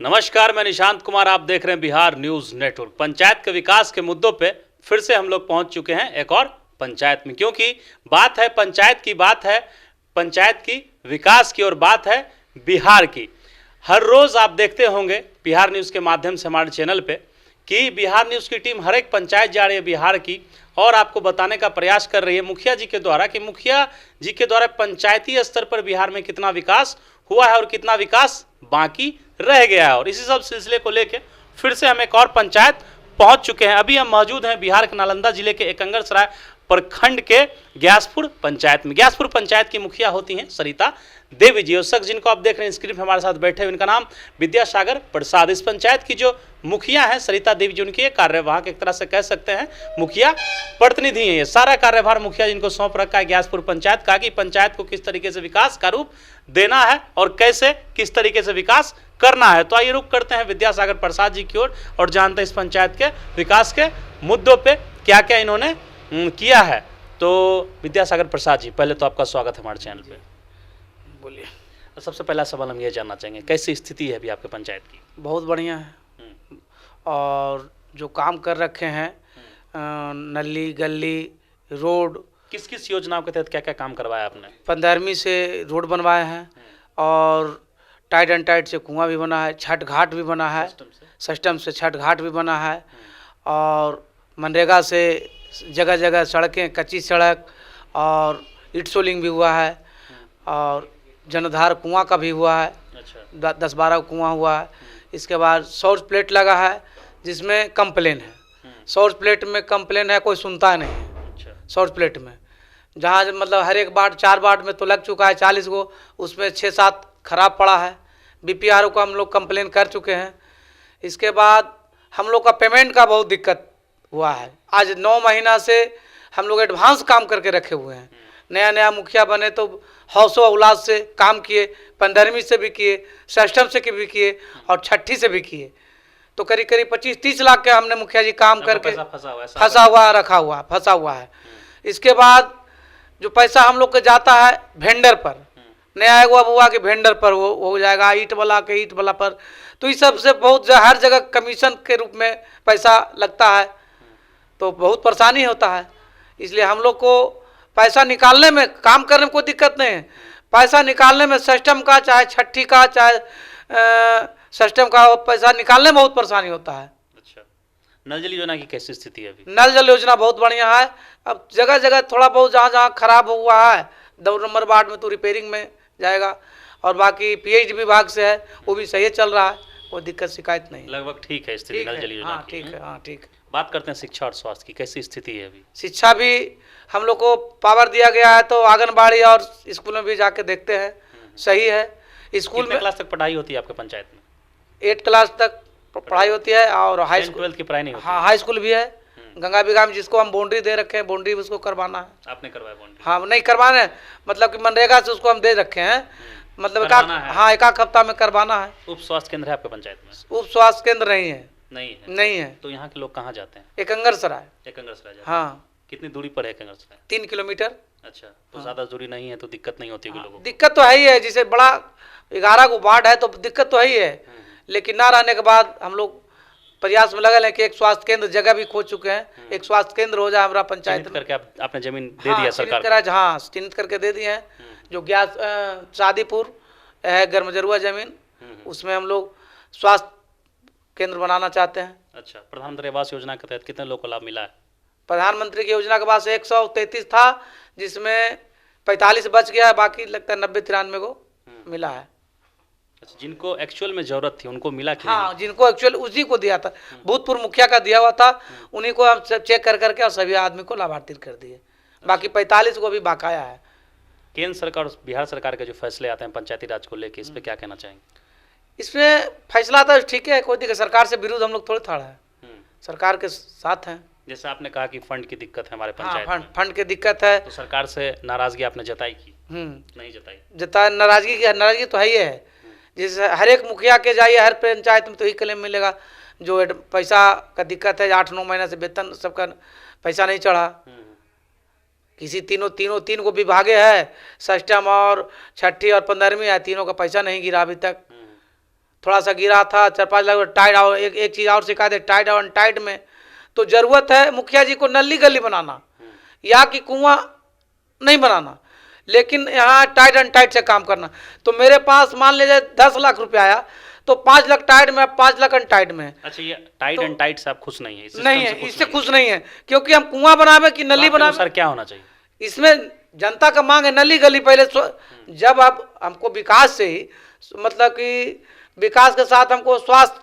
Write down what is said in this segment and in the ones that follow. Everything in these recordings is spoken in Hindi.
नमस्कार, मैं निशांत कुमार। आप देख रहे हैं बिहार न्यूज नेटवर्क। पंचायत के विकास के मुद्दों पे फिर से हम लोग पहुंच चुके हैं एक और पंचायत में, क्योंकि बात है पंचायत की, बात है पंचायत की विकास की और बात है बिहार की। हर रोज आप देखते होंगे बिहार न्यूज के माध्यम से हमारे चैनल पे कि बिहार न्यूज की टीम हर एक पंचायत जा रही है बिहार की और आपको बताने का प्रयास कर रही है मुखिया जी के द्वारा कि मुखिया जी के द्वारा पंचायती स्तर पर बिहार में कितना विकास हुआ है और कितना विकास बाकी रह गया है। और इसी सब सिलसिले को लेकर फिर से हम एक और पंचायत पहुंच चुके हैं। अभी हम मौजूद हैं बिहार के नालंदा जिले के एकंगरसराय प्रखंड के ग्यासपुर पंचायत में। ग्यासपुर पंचायत की मुखिया होती हैं सरिता देवी जी। और शख्स जिनको आप देख रहे हैं स्क्रीन पर हमारे साथ बैठे हुए, इनका नाम विद्यासागर प्रसाद। इस पंचायत की जो मुखिया हैं सरिता देवी जी, उनकी कार्यवाहक एक तरह से कह सकते हैं मुखिया प्रतिनिधि हैं। ये सारा कार्यभार मुखिया जिनको सौंप रखा है ग्यासपुर पंचायत का कि पंचायत को किस तरीके से विकास का रूप देना है और कैसे किस तरीके से विकास करना है। तो आइए रुक करते हैं विद्यासागर प्रसाद जी की ओर और जानते हैं इस पंचायत के विकास के मुद्दों पे क्या क्या इन्होंने किया है। तो विद्यासागर प्रसाद जी, पहले तो आपका स्वागत है हमारे चैनल पे। बोलिए। सबसे पहला सवाल हम ये जानना चाहेंगे, कैसी स्थिति है अभी आपके पंचायत की? बहुत बढ़िया है और जो काम कर रखे हैं नली गली रोड, किस किस योजनाओं के तहत क्या क्या काम करवाया आपने? 15वीं से रोड बनवाए हैं और टाइट एंड टाइट से कुआं भी बना है, छठ घाट भी बना है, सिस्टम से छठ घाट भी बना है और मनरेगा से जगह जगह सड़कें, कच्ची सड़क और ईट सोलिंग भी हुआ है और जनधार कुआं का भी हुआ है। अच्छा। 10-12 कुआं हुआ है। इसके बाद सौर प्लेट लगा है जिसमें कंप्लेन है। सौर प्लेट में कंप्लेन है, कोई सुनता नहीं है। अच्छा। सौर प्लेट में जहाँ मतलब हर एक वार्ड 4 वार्ड में तो लग चुका है 40 गो, उसमें 6-7 खराब पड़ा है। बीपीआरओ को हम लोग कंप्लेन कर चुके हैं। इसके बाद हम लोग का पेमेंट का बहुत दिक्कत हुआ है। आज 9 महीना से हम लोग एडवांस काम करके रखे हुए हैं। नया नया मुखिया बने तो हौसला उल्लास से काम किए, 15वीं से भी किए, सिस्टम से भी किए और छठी से भी किए। तो करीब करीब 25-30 लाख के हमने मुखिया जी काम करके फंसा हुआ है। इसके बाद जो पैसा हम लोग के जाता है वेंडर पर, नया एगो अब हुआ कि वेंडर पर वो हो जाएगा, ईंट वाला के ईंट वाला पर। तो इस सब से बहुत हर जगह कमीशन के रूप में पैसा लगता है तो बहुत परेशानी होता है। इसलिए हम लोग को पैसा निकालने में, काम करने में कोई दिक्कत नहीं है, पैसा निकालने में सिस्टम का चाहे छठी का चाहे सिस्टम का पैसा निकालने में बहुत परेशानी होता है। अच्छा। नल जल योजना की कैसी स्थिति है अभी? नल जल योजना बहुत बढ़िया है। अब जगह जगह थोड़ा बहुत जहाँ जहाँ खराब हुआ है 2 नंबर वार्ड में तो रिपेयरिंग में जाएगा और बाकी पीएचडी विभाग से है वो भी सही चल रहा है, कोई दिक्कत शिकायत नहीं। लगभग ठीक है स्थिति नल जल योजना हाँ की? ठीक है, हाँ ठीक है। बात करते हैं शिक्षा और स्वास्थ्य की, कैसी स्थिति है अभी? शिक्षा भी हम लोग को पावर दिया गया है तो आंगनबाड़ी और स्कूल में भी जाके देखते हैं, सही है। स्कूल में क्लास तक पढ़ाई होती है आपके पंचायत में? 8 क्लास तक पढ़ाई होती है और हाई स्कूल 12th की पढ़ाई नहीं होती? हाँ हाई स्कूल भी है। गंगा बिगा में जिसको हम बाउंड्री दे रखे हैं, बाउंड्री उसको करवाना है। आपने करवाया बाउंड्री? हाँ नहीं करवाना है, मतलब कि मनरेगा से उसको हम दे रखे हैं, मतलब एक हफ्ता में करवाना है। उप स्वास्थ्य केंद्र है आपके पंचायत में? उप स्वास्थ्य केंद्र नहीं है। नहीं है। तो यहाँ के लोग कहाँ जाते हैं? एकंगरसराय जाते हैं। हाँ। कितनी दूरी पर है एकंगरसराय? 3 किलोमीटर। अच्छा। तो ज्यादा दूरी नहीं है तो दिक्कत नहीं होती लोगों को? दिक्कत तो है ही है, जैसे बड़ा 11 को वार्ड है तो दिक्कत तो है ही है, लेकिन ना रहने के बाद हम लोग प्रयास में लगे हैं कि एक स्वास्थ्य केंद्र जगह भी खोज चुके हैं, एक स्वास्थ्य केंद्र हो जाए हमारा पंचायत में। करके आपने जमीन दे दिया सरकार को? हाँ चिन्हित करके दे दिए हैं। जो ग्यास शादीपुर है गर्मजरुआ जमीन, उसमें हम लोग स्वास्थ्य केंद्र बनाना चाहते हैं। अच्छा। प्रधानमंत्री आवास योजना के तहत कितने लोगों को लाभ मिला है? प्रधानमंत्री की योजना के बाद 133 था जिसमें 45 बच गया है, बाकी लगता है 90-93 को मिला है। अच्छा। जिनको एक्चुअल में जरूरत थी उनको मिला कि हाँ, जिनको एक्चुअल उसी को दिया था, भूतपूर्व मुखिया का दिया हुआ था, उन्हीं को हम चेक कर करके और सभी आदमी को लाभार्थी कर दिए। बाकी 45 को भी बकाया है। केंद्र सरकार और बिहार सरकार के जो फैसले आते हैं पंचायती राज को लेकर, इस पे क्या कहना चाहेंगे? इसमें फैसला तो ठीक है, कोई दिक्कत, सरकार से विरुद्ध हम लोग थोड़े खड़ा है, सरकार के साथ हैं। जैसे आपने कहा कि फंड की दिक्कत है हमारे पंचायत में। फंड की दिक्कत है तो सरकार से नाराजगी आपने जताई की? नहीं जताई? नाराजगी तो है ही है। जैसे हर एक मुखिया के जाइए हर पंचायत में तो ही क्लेम मिलेगा, जो पैसा का दिक्कत है, 8-9 महीना से वेतन सबका पैसा नहीं चढ़ा। किसी तीन को विभागे है, सिस्टम और छठी और 15वीं है, तीनों का पैसा नहीं गिरा अभी तक। थोड़ा सा गिरा था, 4-5 लाख टाइट। और एक चीज़ और सिखा दे, टाइट और अनटाइट में तो ज़रूरत है मुखिया जी को नली गली बनाना या कि कुआं नहीं बनाना, लेकिन यहाँ टाइट अनटाइट से काम करना। तो मेरे पास मान लीजिए 10 लाख रुपया आया तो 5 लाख टाइट में, 5 लाख अनटाइट में। अच्छा, ये टाइट एंड टाइट से आप खुश नहीं है? नहीं है, इससे खुश नहीं है, क्योंकि हम कुआं बनावे कि नली बनावे। सर क्या होना चाहिए इसमें? जनता का मांग है नली गली पहले। जब आप हमको विकास से ही, मतलब कि विकास के साथ हमको स्वास्थ्य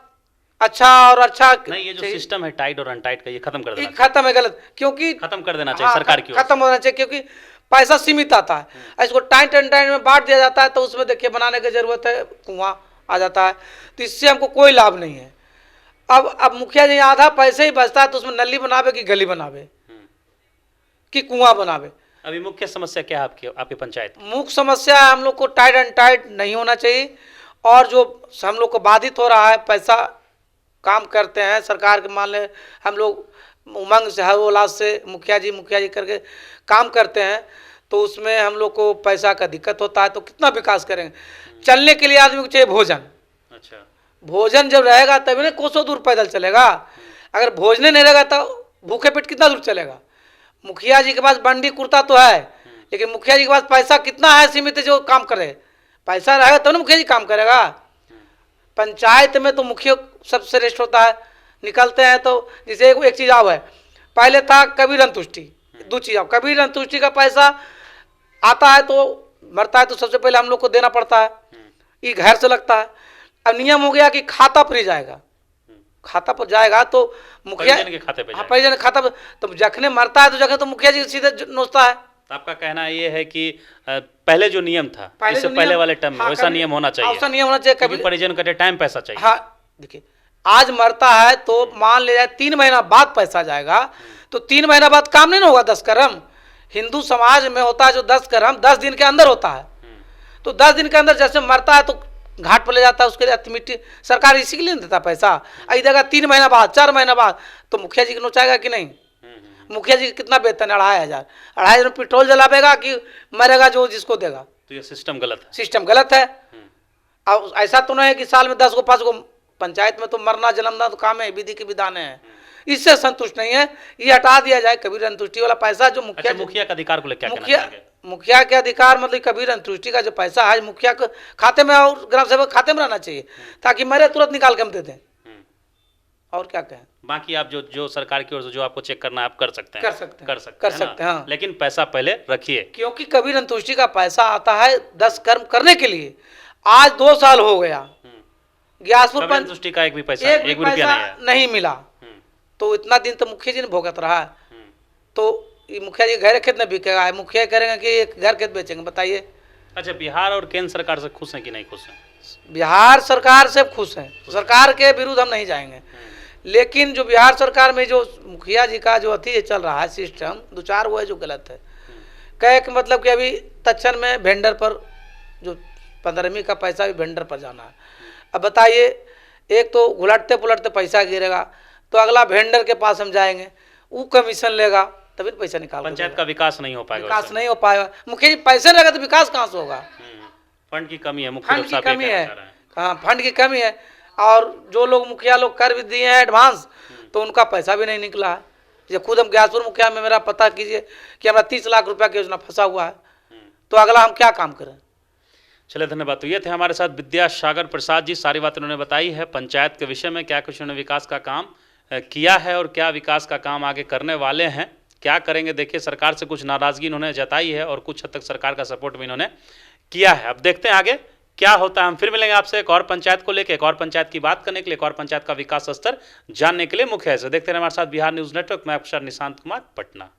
अच्छा और अच्छा नहीं, ये जो सिस्टम है टाइट और अनटाइट का, ये खत्म कर देना खत्म है, गलत। क्योंकि खत्म कर देना चाहिए सरकार की ओर से। खत्म होना चाहिए, क्योंकि पैसा सीमित आता है। इसको टाइट एंड टाइट में बांट दिया जाता है तो उसमें देखिए बनाने की जरूरत है, कुआं आ जाता है, तो इससे हमको कोई लाभ नहीं है। अब मुखिया जी आधा पैसे ही बचता है तो उसमें नली बनावे कि गली बनावे कि कुआं बनावे। अभी मुख्य समस्या क्या है आपके पंचायत? मुख्य समस्या है हम लोग को टाइट एंड टाइट नहीं होना चाहिए, और जो हम लोग को बाधित हो रहा है, पैसा काम करते हैं सरकार के, मान ले हम लोग उमंग से, हरोल्लास से मुखिया जी करके काम करते हैं, तो उसमें हम लोग को पैसा का दिक्कत होता है। तो कितना विकास करेंगे? चलने के लिए आदमी को चाहिए भोजन। अच्छा, भोजन जब रहेगा तभी ना कोसों दूर पैदल चलेगा। अगर भोजन नहीं रहेगा तो भूखे पेट कितना दूर चलेगा? मुखिया जी के पास बंडी कुर्ता तो है, लेकिन मुखिया जी के पास पैसा कितना है सीमित, जो काम करे। पैसा रहेगा तो ना मुखिया जी काम करेगा। पंचायत में तो मुखिया सबसे श्रेष्ठ होता है। निकलते हैं तो जैसे एक चीज़ आओ है, पहले था कबीर अंतुष्टि, दो चीज़ आओ। कबीर अंतुष्टि का पैसा आता है तो मरता है तो सबसे पहले हम लोग को देना पड़ता है, ये घर से लगता है। अब नियम हो गया कि खाता पर ही जाएगा, खाता पर जाएगा तो मुखिया के खाते पे हाँ, परिजन के खाता पर। तो जखने मरता है तो जखने तो मुखिया जी सीधे नोचता है। तो आपका कहना ये है कि पहले जो नियम था, इससे पहले वाले टर्म में वैसा नियम होना चाहिए, वैसा नियम होना चाहिए। कभी परिजन का टाइम पैसा चाहिए। हाँ, देखिए आज मरता है तो मान ले जाए 3 महीना बाद पैसा जाएगा, तो 3 महीना बाद काम नहीं ना होगा। 10 कर्म हिंदू समाज में होता है, जो 10 कर्म 10 दिन के अंदर होता है। तो 10 दिन के अंदर जैसे मरता है तो घाट पर ले जाता है, उसके लिए मिट्टी सरकार इसी के लिए नहीं देता पैसा। आई देगा 3 महीना बाद, 4 महीना बाद, तो मुखिया जी को नोचाएगा कि नहीं? मुखिया जी कितना वेतन? 2500। 2500 में पेट्रोल जलावेगा कि मरेगा जो जिसको देगा? तो ये सिस्टम गलत है। सिस्टम गलत है। अब ऐसा तो नहीं है कि साल में 10 को 5 को, पंचायत में तो मरना जन्मना तो काम है, विधि के विधान है, इससे संतुष्ट नहीं है। ये हटा दिया जाए कबीर अंतुष्टि वाला पैसा जो मुखिया। अच्छा, मुखिया का अधिकार को लेकर क्या कहना चाहेंगे? मुखिया के अधिकार मतलब कबीर अंतुष्टि का जो पैसा है मुखिया के खाते में और ग्राम सेवक खाते में रहना चाहिए, ताकि मरे तुरंत निकाल के हम दे दें। और क्या कहें? बाकी आप जो सरकार की ओर से जो आपको चेक करना है आप कर सकते हैं, कर सकते हैं हाँ। लेकिन पैसा पहले रखिए, क्योंकि कबीर अंतुष्टि का पैसा आता है 10 कर्म करने के लिए। आज 2 साल हो गया, ग्यासपुर अंतुष्टि का एक भी पैसा, एक भी रुपया नहीं मिला। तो इतना दिन तो मुखिया जी ने भुगत रहा है। तो मुखिया जी घर खेत में बिकेगा, मुखिया करेंगे कि घर खेत बेचेंगे, बताइए। अच्छा, बिहार और केंद्र सरकार से खुश हैं कि नहीं खुश हैं? बिहार सरकार से खुश हैं, सरकार के विरुद्ध हम नहीं जाएंगे। लेकिन जो बिहार सरकार में जो मुखिया जी का जो अति चल रहा है सिस्टम, 2-4 वो है जो गलत है। कहे कि मतलब कि अभी तक्षण में वेंडर पर जो 15वीं का पैसा भी वेंडर पर जाना है। अब बताइए, एक तो उलटते पुलटते पैसा गिरेगा, तो अगला वेंडर के पास हम जाएंगे, वो कमीशन लेगा तभी पैसा निकाल। पंचायत का विकास नहीं हो पाएगा, विकास नहीं हो पाएगा। मुखिया जी पैसे रहेगा तो विकास कहाँ से होगा? फंड की कमी है, फंड की कमी है। हाँ, फंड की कमी है। और जो लोग मुखिया लोग कर भी दिए हैं एडवांस, तो उनका पैसा भी नहीं निकला है। जब खुद हम ग्यासपुर मुखिया में मेरा पता कीजिए कि हमारा 30 लाख रुपया की योजना फंसा हुआ है, तो अगला हम क्या काम करें? चलिए, धन्यवाद। तो ये थे हमारे साथ विद्यासागर प्रसाद जी, सारी बात उन्होंने बताई है पंचायत के विषय में, क्या कुछ उन्होंने विकास का काम किया है और क्या विकास का काम आगे करने वाले हैं, क्या करेंगे। देखिए, सरकार से कुछ नाराजगी इन्होंने जताई है और कुछ हद तक सरकार का सपोर्ट भी इन्होंने किया है। अब देखते हैं आगे क्या होता है। हम फिर मिलेंगे आपसे एक और पंचायत को लेकर, एक और पंचायत की बात करने के लिए, एक और पंचायत का विकास स्तर जानने के लिए। मुख्य से देखते रहे हमारे साथ बिहार न्यूज़ नेटवर्क। मैं अक्षर निशांत कुमार, पटना।